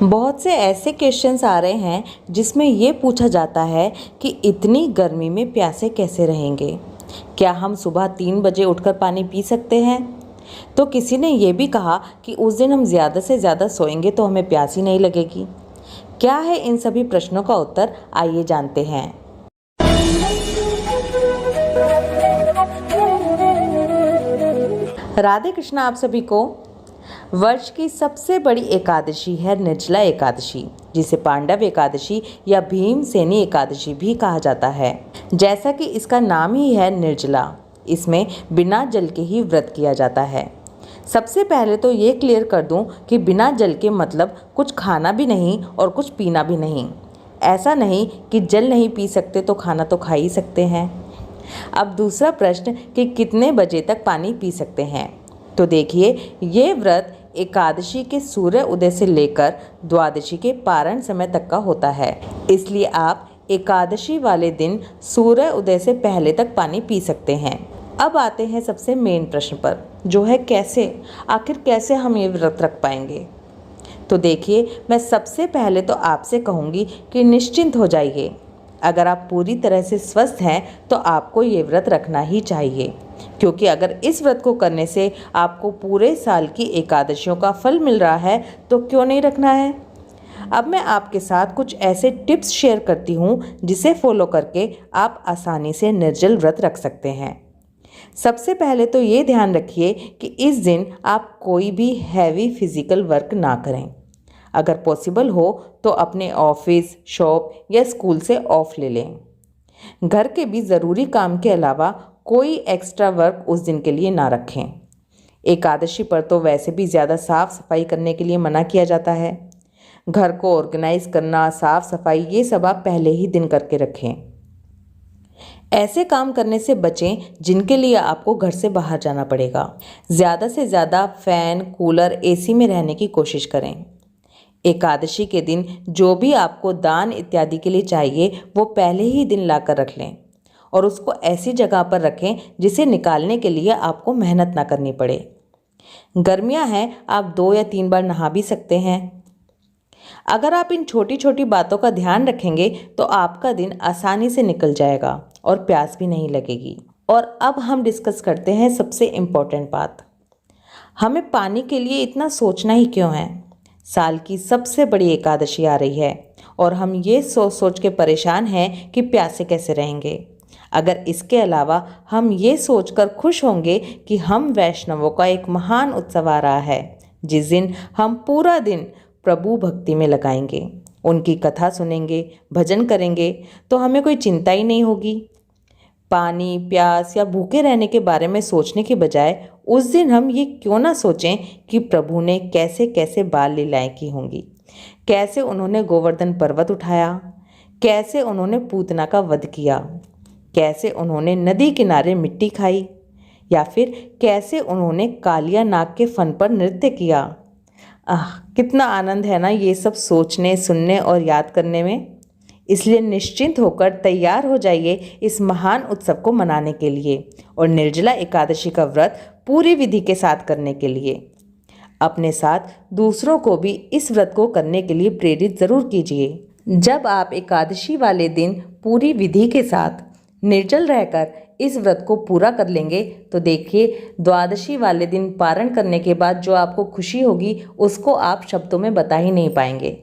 बहुत से ऐसे क्वेश्चंस आ रहे हैं जिसमें ये पूछा जाता है कि इतनी गर्मी में प्यासे कैसे रहेंगे। क्या हम सुबह 3 बजे उठकर पानी पी सकते हैं? तो किसी ने ये भी कहा कि उस दिन हम ज़्यादा से ज़्यादा सोएंगे तो हमें प्यास ही नहीं लगेगी। क्या है इन सभी प्रश्नों का उत्तर, आइए जानते हैं। राधे कृष्णा आप सभी को। वर्ष की सबसे बड़ी एकादशी है निर्जला एकादशी, जिसे पांडव एकादशी या भीमसेनी एकादशी भी कहा जाता है। जैसा कि इसका नाम ही है निर्जला, इसमें बिना जल के ही व्रत किया जाता है। सबसे पहले तो ये क्लियर कर दूं कि बिना जल के मतलब कुछ खाना भी नहीं और कुछ पीना भी नहीं। ऐसा नहीं कि जल नहीं पी सकते तो खाना तो खा ही सकते हैं। अब दूसरा प्रश्न कि कितने बजे तक पानी पी सकते हैं। तो देखिए, ये व्रत एकादशी के सूर्य उदय से लेकर द्वादशी के पारण समय तक का होता है, इसलिए आप एकादशी वाले दिन सूर्य उदय से पहले तक पानी पी सकते हैं। अब आते हैं सबसे मेन प्रश्न पर, जो है कैसे, आखिर कैसे हम ये व्रत रख पाएंगे। तो देखिए, मैं सबसे पहले तो आपसे कहूँगी कि निश्चिंत हो जाइए। अगर आप पूरी तरह से स्वस्थ हैं तो आपको ये व्रत रखना ही चाहिए, क्योंकि अगर इस व्रत को करने से आपको पूरे साल की एकादशियों का फल मिल रहा है तो क्यों नहीं रखना है। अब मैं आपके साथ कुछ ऐसे टिप्स शेयर करती हूँ जिसे फॉलो करके आप आसानी से निर्जल व्रत रख सकते हैं। सबसे पहले तो ये ध्यान रखिए कि इस दिन आप कोई भी हैवी फिजिकल वर्क ना करें। अगर पॉसिबल हो तो अपने ऑफिस, शॉप या स्कूल से ऑफ ले लें। घर के भी ज़रूरी काम के अलावा कोई एक्स्ट्रा वर्क उस दिन के लिए ना रखें। एकादशी पर तो वैसे भी ज़्यादा साफ़ सफाई करने के लिए मना किया जाता है। घर को ऑर्गेनाइज करना, साफ़ सफाई, ये सब आप पहले ही दिन करके रखें। ऐसे काम करने से बचें जिनके लिए आपको घर से बाहर जाना पड़ेगा। ज़्यादा से ज़्यादा फ़ैन, कूलर, एसी में रहने की कोशिश करें। एकादशी के दिन जो भी आपको दान इत्यादि के लिए चाहिए वो पहले ही दिन ला कर रख लें और उसको ऐसी जगह पर रखें जिसे निकालने के लिए आपको मेहनत ना करनी पड़े। गर्मियां हैं, आप 2 या 3 बार नहा भी सकते हैं। अगर आप इन छोटी छोटी बातों का ध्यान रखेंगे तो आपका दिन आसानी से निकल जाएगा और प्यास भी नहीं लगेगी। और अब हम डिस्कस करते हैं सबसे इम्पोर्टेंट बात, हमें पानी के लिए इतना सोचना ही क्यों है। साल की सबसे बड़ी एकादशी आ रही है और हम ये सोच सोच के परेशान हैं कि प्यासे कैसे रहेंगे। अगर इसके अलावा हम ये सोचकर खुश होंगे कि हम वैष्णवों का एक महान उत्सव आ रहा है, जिस दिन हम पूरा दिन प्रभु भक्ति में लगाएंगे, उनकी कथा सुनेंगे, भजन करेंगे, तो हमें कोई चिंता ही नहीं होगी। पानी, प्यास या भूखे रहने के बारे में सोचने के बजाय उस दिन हम ये क्यों ना सोचें कि प्रभु ने कैसे कैसे बाल लीलाएं की होंगी, कैसे उन्होंने गोवर्धन पर्वत उठाया, कैसे उन्होंने पूतना का वध किया, कैसे उन्होंने नदी किनारे मिट्टी खाई, या फिर कैसे उन्होंने कालिया नाग के फन पर नृत्य किया। कितना आनंद है ना ये सब सोचने, सुनने और याद करने में। इसलिए निश्चिंत होकर तैयार हो जाइए इस महान उत्सव को मनाने के लिए और निर्जला एकादशी का व्रत पूरी विधि के साथ करने के लिए। अपने साथ दूसरों को भी इस व्रत को करने के लिए प्रेरित ज़रूर कीजिए। जब आप एकादशी वाले दिन पूरी विधि के साथ निर्जल रहकर इस व्रत को पूरा कर लेंगे तो देखिए, द्वादशी वाले दिन पारण करने के बाद जो आपको खुशी होगी उसको आप शब्दों में बता ही नहीं पाएंगे।